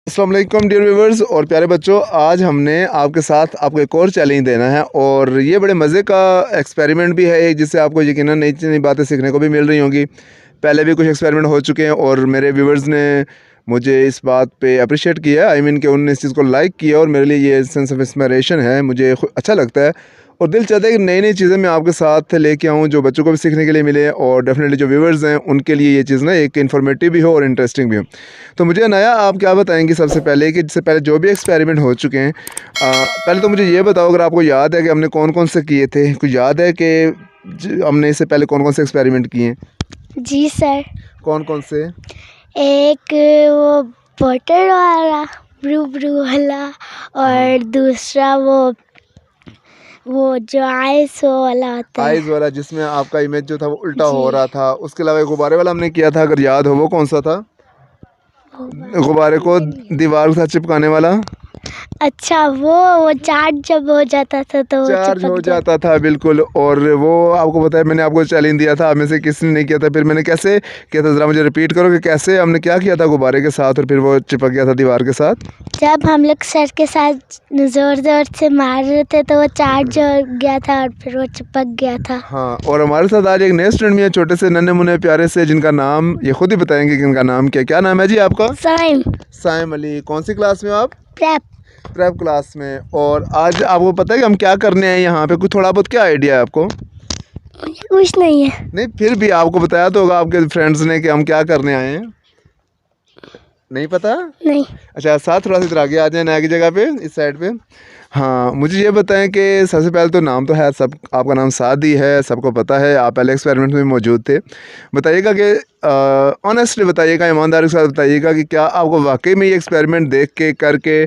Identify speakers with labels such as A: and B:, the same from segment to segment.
A: अस्सलाम वालेकुम dear viewers और प्यारे बच्चों, आज हमने आपके साथ आपको एक और चैलेंज देना है और ये बड़े मज़े का एक्सपेरिमेंट भी है जिससे आपको यकीनन नई नई बातें सीखने को भी मिल रही होंगी। पहले भी कुछ एक्सपेरिमेंट हो चुके हैं और मेरे व्यूवर्स ने मुझे इस बात पे अप्रिशिएट किया, आई मीन कि उन्होंने इस चीज़ को लाइक किया और मेरे लिए ये सेंस ऑफ इंस्पिरेशन है, मुझे अच्छा लगता है और दिल चाहता है कि नई नई चीज़ें मैं आपके साथ लेके आऊँ जो बच्चों को भी सीखने के लिए मिले और डेफिनेटली जो व्यूवर्स हैं उनके लिए ये चीज़ ना एक इन्फॉर्मेटिव भी हो और इंटरेस्टिंग भी हो। तो मुझे नया आप क्या बताएंगे सबसे पहले कि इससे पहले जो भी एक्सपेरिमेंट हो चुके हैं, पहले तो मुझे ये बताओ अगर आपको याद है कि हमने कौन कौन से किए थे, कुछ याद है कि हमने इससे पहले कौन कौन से एक्सपेरिमेंट किए हैं?
B: जी सर।
A: कौन कौन से?
B: एक वो वाटर वाला ब्रू ब्रू वाला और दूसरा वो जो आइस वाला होता है।
A: आइज़ वाला जिसमें आपका इमेज जो था वो उल्टा हो
B: जी।
A: रहा था। उसके अलावा एक गुब्बारे वाला हमने किया था, अगर याद हो वो कौन सा था? गुब्बारे को दीवार के साथ चिपकाने वाला।
B: अच्छा, वो चार्ज जब हो जाता था तो वो
A: चार्ज हो
B: चिपक
A: जाता था, बिल्कुल। और वो आपको पता है मैंने आपको चैलेंज दिया था, आप में से किसने नहीं किया था, फिर मैंने कैसे किया था, ज़रा मुझे रिपीट करो कि कैसे हमने क्या किया था गुब्बारे के साथ और फिर वो चिपक गया था दीवार के साथ।
B: जब हम लोग सर के साथ जोर जोर से मार रहे थे तो वो चार्ज हो गया था और फिर वो चिपक गया था।
A: हाँ, और हमारे साथ आज एक नए स्टूडेंट भी है, छोटे से नन्हे मुन्ने प्यारे से, जिनका नाम ये खुद ही बताएंगे कि इनका नाम क्या नाम है जी आपका?
B: साइम।
A: साइम अली। कौन सी क्लास में आप?
B: प्रेप।
A: प्रेप क्लास में। और आज आपको पता है कि हम क्या करने आए यहाँ पे? कुछ थोड़ा बहुत क्या आइडिया है आपको?
B: कुछ नहीं है।
A: नहीं, फिर भी आपको बताया तो होगा आपके फ्रेंड्स ने कि हम क्या करने आए हैं। नहीं पता?
B: नहीं।
A: अच्छा, साथ थोड़ा सा इधर आगे आ जाए नया की जगह पे, इस साइड पे। हाँ, मुझे ये बताएं कि सबसे पहले तो नाम तो है, सब आपका नाम सादी है, सबको पता है, आप पहले एक्सपेरिमेंट में मौजूद थे। बताइएगा कि ऑनेस्टली बताइएगा, ईमानदारी के साथ बताइएगा कि क्या आपको वाकई में ये एक्सपेरिमेंट देख के करके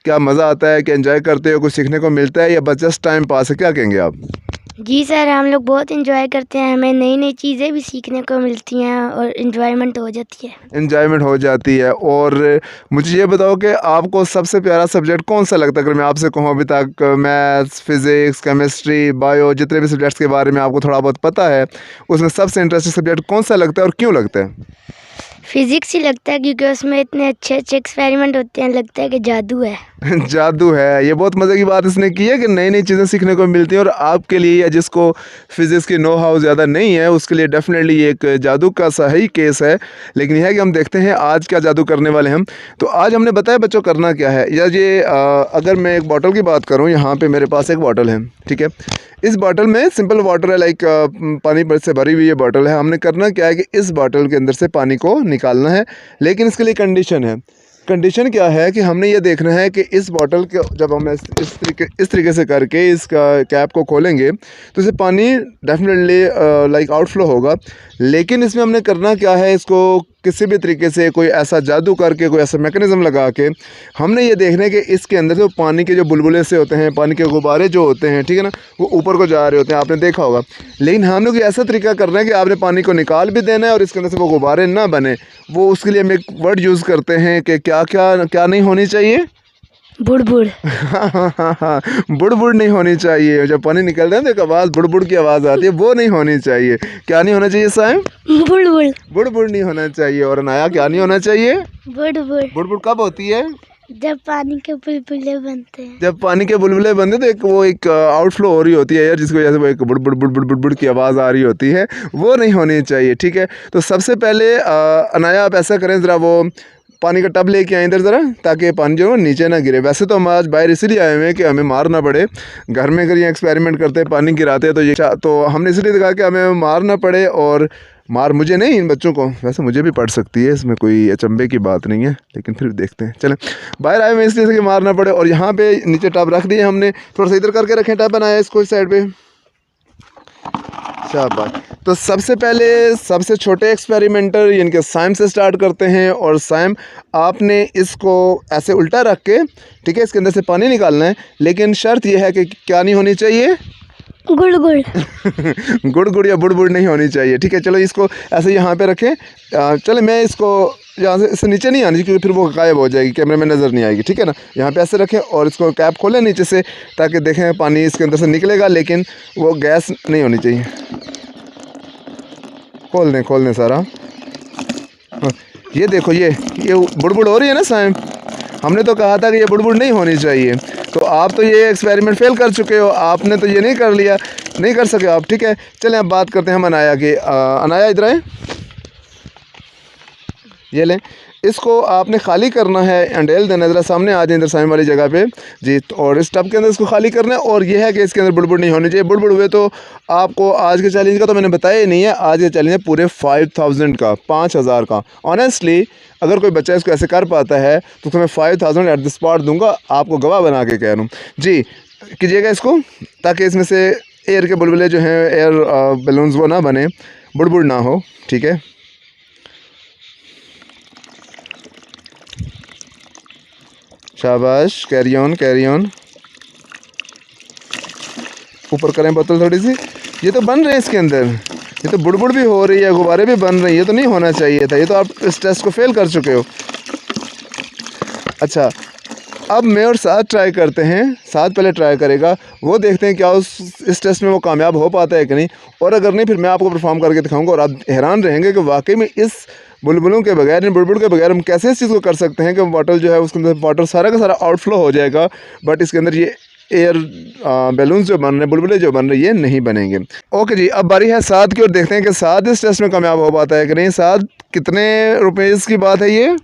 A: क्या मज़ा आता है, कि एंजॉय करते हो, कुछ सीखने को मिलता है या बस जस्ट टाइम पास है? क्या कहेंगे आप?
B: जी सर, हम लोग बहुत एंजॉय करते हैं, हमें नई नई चीज़ें भी सीखने को मिलती हैं और एंजॉयमेंट हो जाती है।
A: एंजॉयमेंट हो जाती है। और मुझे ये बताओ कि आपको सबसे प्यारा सब्जेक्ट कौन सा लगता है? अगर मैं आपसे कहूँ अभी तक मैथ्स, फिज़िक्स, केमिस्ट्री, बायो, जितने भी सब्जेक्ट्स के बारे में आपको थोड़ा बहुत पता है, उसमें सबसे इंटरेस्टिंग सब्जेक्ट कौन सा लगता है और क्यों लगता है?
B: फिज़िक्स ही लगता है क्योंकि उसमें इतने अच्छे अच्छे एक्सपेरिमेंट होते हैं, लगता है कि जादू है।
A: जादू है। ये बहुत मज़े की बात इसने की है कि नई नई चीज़ें सीखने को मिलती हैं और आपके लिए या जिसको फिज़िक्स की नो हाउ ज़्यादा नहीं है उसके लिए डेफिनेटली ये एक जादू का सही केस है। लेकिन यह है कि हम देखते हैं आज क्या जादू करने वाले हैं हम। तो आज हमने बताया बच्चों करना क्या है। या ये अगर मैं एक बॉटल की बात करूँ, यहाँ पे मेरे पास एक बॉटल है, ठीक है। इस बॉटल में सिंपल वाटर है, लाइक पानी से भरी हुई ये बॉटल है। हमने करना क्या है कि इस बॉटल के अंदर से पानी को निकालना है, लेकिन इसके लिए कंडीशन है। कंडीशन क्या है कि हमने ये देखना है कि इस बॉटल के जब हम इस तरीके से करके इसका कैप को खोलेंगे तो इससे पानी डेफिनेटली लाइक आउटफ्लो होगा। लेकिन इसमें हमने करना क्या है, इसको किसी भी तरीके से कोई ऐसा जादू करके, कोई ऐसा मैकेनिज़्म लगा के हमने ये देखना है कि इसके अंदर से पानी के जो बुलबुले से होते हैं, पानी के गुब्बारे जो होते हैं, ठीक है ना, वो ऊपर को जा रहे होते हैं, आपने देखा होगा। लेकिन हम लोग ऐसा तरीका करना है कि आपने पानी को निकाल भी देना है और इसके अंदर से वो गुब्बारे ना बने। वो उसके लिए हम एक वर्ड यूज़ करते हैं कि क्या क्या क्या नहीं होनी चाहिए?
B: बुड़बुड़।
A: हाँ, बुड़ नहीं होनी चाहिए। जब पानी निकल रहा है तो एक आवाज़ बुड़ की आवाज़ आती है, वो नहीं होनी चाहिए। क्या नहीं होना चाहिए साइम?
B: बुड़बुड़।
A: बुड़ नहीं होना चाहिए। और अनाया क्या नहीं होना चाहिए?
B: बुड़बुड़।
A: बुड़ कब होती है?
B: जब पानी के बुलबुले बनते हैं।
A: जब पानी के बुलबुले बनते तो एक वो एक आउटफ्लो हो रही होती है यार, जिसकी वजह से वो एक बुड़ की आवाज़ आ रही होती है, वो नहीं होनी चाहिए, ठीक है। तो सबसे पहले अनाया आप ऐसा करें, ज़रा वो पानी का टब लेके आए इधर ज़रा, ताकि पानी जो है नीचे ना गिरे। वैसे तो हम आज बाहर इसीलिए आए हुए हैं कि हमें मार ना पड़े। घर में अगर ये एक्सपेरिमेंट करते हैं, पानी गिराते हैं तो हमने इसलिए कहा कि हमें मार ना पड़े। और मार मुझे नहीं, इन बच्चों को, वैसे मुझे भी पड़ सकती है, इसमें कोई अचंभे की बात नहीं है, लेकिन फिर देखते हैं। चलें, बाहर आए हुए इसलिए कि मार ना पड़े। और यहाँ पे नीचे टब रख दिए हमने, थोड़ा सा इधर करके रखें, टब बनाया इसको इस साइड पे। शाबाश। तो सबसे पहले सबसे छोटे एक्सपेरिमेंटर यानी कि साइम से स्टार्ट करते हैं। और साइम, आपने इसको ऐसे उल्टा रख के, ठीक है, इसके अंदर से पानी निकालना है, लेकिन शर्त यह है कि क्या नहीं होनी चाहिए? गुड़ या बुड़ नहीं होनी चाहिए, ठीक है। चलो इसको ऐसे यहाँ पे रखें। चलो मैं इसको यहाँ से इससे नीचे नहीं आनी क्योंकि फिर वो गायब हो जाएगी, कैमरे में नज़र नहीं आएगी, ठीक है ना। यहाँ पे ऐसे रखें और इसको कैप खोलें नीचे से, ताकि देखें पानी इसके अंदर से निकलेगा, लेकिन वो गैस नहीं होनी चाहिए। खोल दें सारा। हाँ, ये देखो, ये बुड़ हो रही है ना साइम, हमने तो कहा था कि ये बुड़बुड़ नहीं होनी चाहिए, तो आप तो ये एक्सपेरिमेंट फेल कर चुके हो, आपने तो ये नहीं कर लिया, नहीं कर सके आप। ठीक है, चलें अब बात करते हैं हम अनाया की। अनाया इधर आए, ये लें, इसको आपने खाली करना है, अंडेल देना, ज़रा सामने आ जाए इधर सामने वाली जगह पे जी। और इस टब के अंदर इसको खाली करना है, और ये है कि इसके अंदर बुड़बुड़ नहीं होनी चाहिए। बुड़बुड़ हुए तो आपको आज के चैलेंज का तो मैंने बताया ही नहीं है। आज के चैलेंज है पूरे 5000 का, 5000 का। ऑनेस्टली अगर कोई बच्चा इसको ऐसे कर पाता है तो उसको मैं 5000 एट द स्पॉट दूंगा, आपको गवाह बना के कह रहा हूँ जी। कीजिएगा इसको, ताकि इसमें से एयर के बुलबुले जो हैं, एयर बैलून्स, वो ना बने, बुड़बुड़ ना हो। ठीक है, शाबाश, कैरी ऑन कैरी ऑन। ऊपर करें बोतल थोड़ी सी। ये तो बन रहे हैं इसके अंदर, ये तो बुड़बुड़ भी हो रही है, गुब्बारे भी बन रहे हैं। ये तो नहीं होना चाहिए था, ये तो आप इस टेस्ट को फेल कर चुके हो। अच्छा, अब मैं और साथ ट्राई करते हैं। साथ पहले ट्राई करेगा, वो देखते हैं क्या इस टेस्ट में वो कामयाब हो पाता है कि नहीं, और अगर नहीं फिर मैं आपको परफॉर्म करके दिखाऊंगा, और आप हैरान रहेंगे कि वाकई में इस बुलबुलों के बगैर, इन बुलबुल के बगैर हम कैसे इस चीज़ को कर सकते हैं कि वाटर जो है उसके अंदर वाटर सारा का सारा आउटफ्लो हो जाएगा, बट इसके अंदर ये एयर बैलून्स जो बन रहे हैं, बुलबुले जो बन रहे हैं, ये नहीं बनेंगे। ओके जी, अब बारी है साद की, और देखते हैं कि साद इस टेस्ट में कामयाब हो पाता है कि नहीं। साद, कितने रुपीज़ की बात है ये?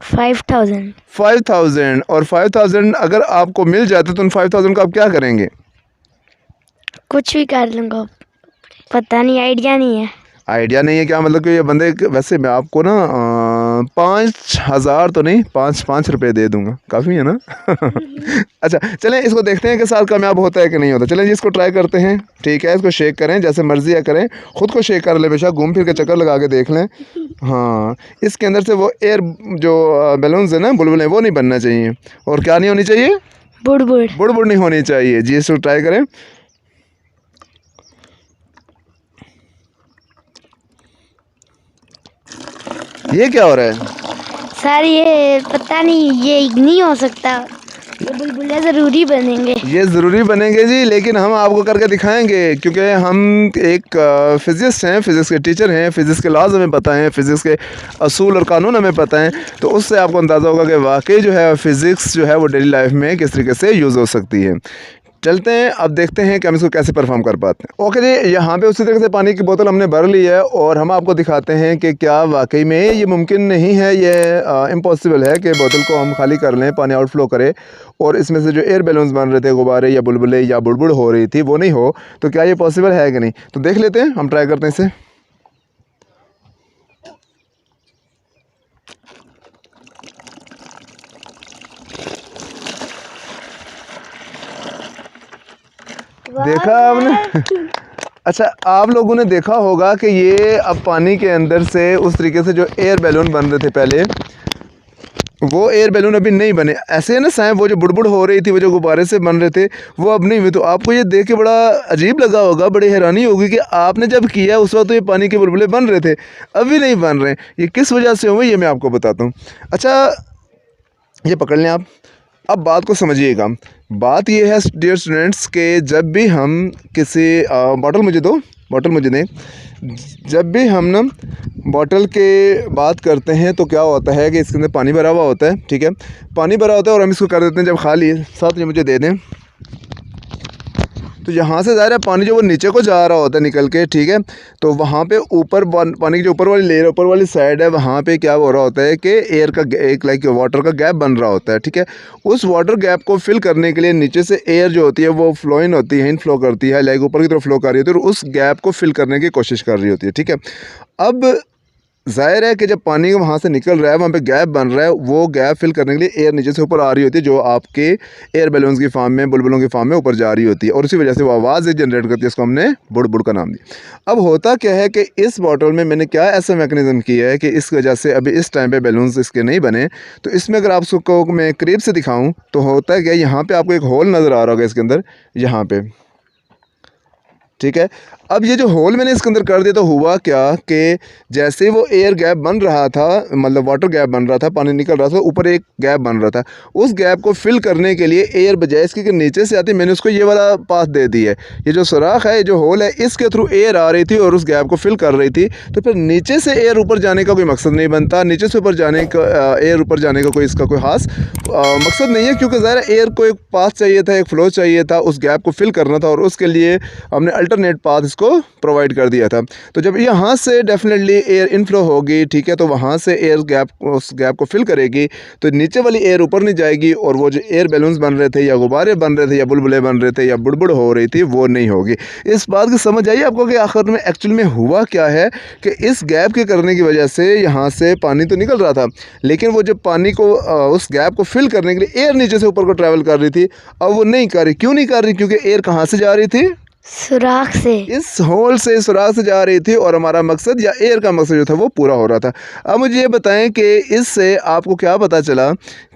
B: 5000।
A: 5000। और 5000 अगर आपको मिल जाते तो उन 5000 का आप क्या करेंगे?
B: कुछ भी कर लूँगा, पता नहीं, आइडिया नहीं है।
A: आइडिया नहीं है क्या मतलब कि ये बंदे, वैसे मैं आपको ना 5000 तो नहीं, 5 रुपये दे दूंगा, काफ़ी है ना? अच्छा चलें, इसको देखते हैं कि साथ कामयाब होता है कि नहीं होता। चलें जी, इसको ट्राई करते हैं। ठीक है, इसको शेक करें, जैसे मर्जी है करें, ख़ुद को शेक कर लें, बेशक घूम फिर के चक्कर लगा के देख लें। हाँ, इसके अंदर से वो एयर जो बैलून्स है ना, बुलबुलें, वो नहीं बनना चाहिए। और क्या नहीं होनी चाहिए?
B: बुड़बुड़।
A: बुड़बुड़ नहीं होनी चाहिए जी। इसको ट्राई करें। ये क्या हो रहा है
B: सर? ये पता नहीं, ये नहीं हो सकता, ये बुलबुले ज़रूरी बनेंगे।
A: ये ज़रूरी बनेंगे जी, लेकिन हम आपको करके दिखाएंगे, क्योंकि हम एक फिज़िस्ट हैं, फ़िज़िक्स के टीचर हैं, फ़िज़िक्स के लॉज हमें पता हैं, फ़िज़िक्स के असूल और कानून हमें पता हैं। तो उससे आपको अंदाज़ा होगा कि वाकई जो है फ़िज़िक्स जो है वो डेली लाइफ में किस तरीके से यूज़ हो सकती है। चलते हैं, अब देखते हैं कि हम इसको कैसे परफॉर्म कर पाते हैं। ओके जी, यहाँ पे उसी तरह से पानी की बोतल हमने भर ली है, और हम आपको दिखाते हैं कि क्या वाकई में ये मुमकिन नहीं है, ये इम्पॉसिबल है कि बोतल को हम खाली कर लें, पानी आउटफ्लो करे, और इसमें से जो एयर बैलून्स बन रहे थे, गुब्बारे या बुलबुले या बुड़बुड़ हो रही थी, वो नहीं हो। तो क्या ये पॉसिबल है कि नहीं? तो देख लेते हैं, हम ट्राई करते हैं इसे। देखा आपने? अच्छा, आप लोगों ने देखा होगा कि ये अब पानी के अंदर से उस तरीके से जो एयर बैलून बन रहे थे पहले, वो एयर बैलून अभी नहीं बने। ऐसे है ना साहब, वो जो बुड़बुड़ हो रही थी, वो जो गुब्बारे से बन रहे थे, वो अब नहीं हुए। तो आपको ये देख के बड़ा अजीब लगा होगा, बड़ी हैरानी होगी कि आपने जब किया उस वक्त तो ये पानी के बुलबुले बन रहे थे, अभी नहीं बन रहे। ये किस वजह से हुए, ये मैं आपको बताता हूँ। अच्छा, ये पकड़ लें आप। अब बात को समझिएगा। बात ये है डियर स्टूडेंट्स के जब भी हम किसी बॉटल मुझे दो, बॉटल मुझे दें। जब भी हम ना बॉटल के बात करते हैं तो क्या होता है कि इसके अंदर पानी भरा हुआ होता है। ठीक है, पानी भरा होता है, और हम इसको कर देते हैं जब खाली है, साथ ये मुझे दे दें। तो यहाँ से ज़ाहिर है पानी जो वो नीचे को जा रहा होता है निकल के। ठीक है, तो वहाँ पे ऊपर पानी की जो ऊपर वाली लेयर, ऊपर वाली साइड है, वहाँ पे क्या हो रहा होता है कि एयर का एक लाइक वाटर का गैप बन रहा होता है। ठीक है, उस वाटर गैप को फिल करने के लिए नीचे से एयर जो होती है वो फ्लो इन होती है, इन फ्लो करती है, लाइक ऊपर की तरफ फ्लो कर रही होती है, और उस गैप को फिल करने की कोशिश कर रही होती है। ठीक है, अब ज़ाहिर है कि जब पानी वहाँ से निकल रहा है, वहाँ पे गैप बन रहा है, वो गैप फिल करने के लिए एयर नीचे से ऊपर आ रही होती है, जो आपके एयर बैलून्स की फॉर्म में, बुलबुलों की फॉर्म में ऊपर जा रही होती है, और उसी वजह से वो आवाज़ जनरेट करती है। इसको हमने बुड़बुड़ का नाम दिया। अब होता क्या है कि इस बॉटल में मैंने क्या ऐसा मैकेनिज़्म किया है कि इस वजह से अभी इस टाइम पर बैलून्स इसके नहीं बने। तो इसमें अगर आपको मैं करीब से दिखाऊँ तो होता है क्या, यहाँ पर आपको एक होल नज़र आ रहा होगा इसके अंदर, यहाँ पर। ठीक है, अब ये जो होल मैंने इसके अंदर कर दिया तो हुआ क्या कि जैसे वो एयर गैप बन रहा था, मतलब वाटर गैप बन रहा था, पानी निकल रहा था, ऊपर एक गैप बन रहा था। उस गैप को फिल करने के लिए एयर बजाय इसके कि नीचे से आती, मैंने उसको ये वाला पाथ दे दी है। ये जो सुराख है, ये जो होल है, इसके थ्रू एयर आ रही थी और उस गैप को फिल कर रही थी। तो फिर नीचे से एयर ऊपर जाने का कोई मकसद नहीं बनता, नीचे से ऊपर जाने का एयर ऊपर जाने का कोई इसका कोई खास मकसद नहीं है, क्योंकि ज़ाहिर एयर को एक पाथ चाहिए था, एक फ़्लो चाहिए था, उस गैप को फिल करना था और उसके लिए हमने अल्टरनेट पाथ इसको प्रोवाइड कर दिया था। तो जब यहाँ से डेफिनेटली एयर इनफ्लो होगी, ठीक है, तो वहाँ से एयर गैप, उस गैप को फिल करेगी, तो नीचे वाली एयर ऊपर नहीं जाएगी और वो जो एयर बैलून्स बन रहे थे या गुब्बारे बन रहे थे या बुलबुले बन रहे थे या बुड़बुड़ हो रही थी, वो नहीं होगी। इस बात की समझ आई आपको कि आखिर में एक्चुअल में हुआ क्या है कि इस गैप के करने की वजह से यहाँ से पानी तो निकल रहा था, लेकिन वो जब पानी को उस गैप को फिल करने के लिए एयर नीचे से ऊपर को ट्रैवल कर रही थी, अब वो नहीं कर रही। क्यों नहीं कर रही? क्योंकि एयर कहाँ से जा रही थी?
B: सुराख से।
A: इस होल से, सुराख से जा रही थी और हमारा मकसद या एयर का मकसद जो था वो पूरा हो रहा था। अब मुझे ये बताएं कि इससे आपको क्या पता चला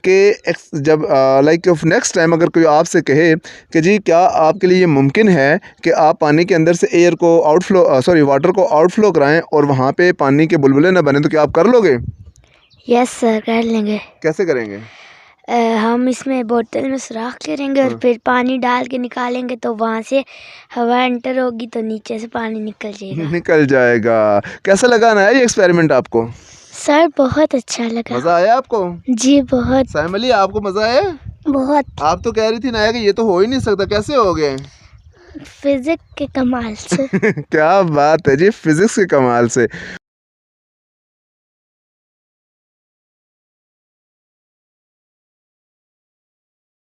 A: कि जब लाइक नेक्स्ट टाइम अगर कोई आपसे कहे कि जी क्या आपके लिए ये मुमकिन है कि आप पानी के अंदर से एयर को आउटफ्लो वाटर को आउटफ्लो कराएं और वहाँ पे पानी के बुलबुले ना बने, तो क्या आप कर लोगे?
B: यस सर, कर लेंगे।
A: कैसे करेंगे?
B: हम इसमें बोतल में सुराख करेंगे और फिर पानी डाल के निकालेंगे, तो वहाँ से हवा एंटर होगी तो नीचे से पानी निकल जाएगा।
A: निकल जाएगा। कैसा लगा ना ये एक्सपेरिमेंट आपको?
B: सर बहुत अच्छा लगा।
A: मज़ा आया आपको?
B: जी बहुत।
A: सैमली, आपको मज़ा आया?
B: बहुत।
A: आप तो कह रही थी ना कि ये तो हो ही नहीं सकता, कैसे हो गए?
B: फिजिक्स के कमाल से।
A: क्या बात है जी, फिजिक्स के कमाल से।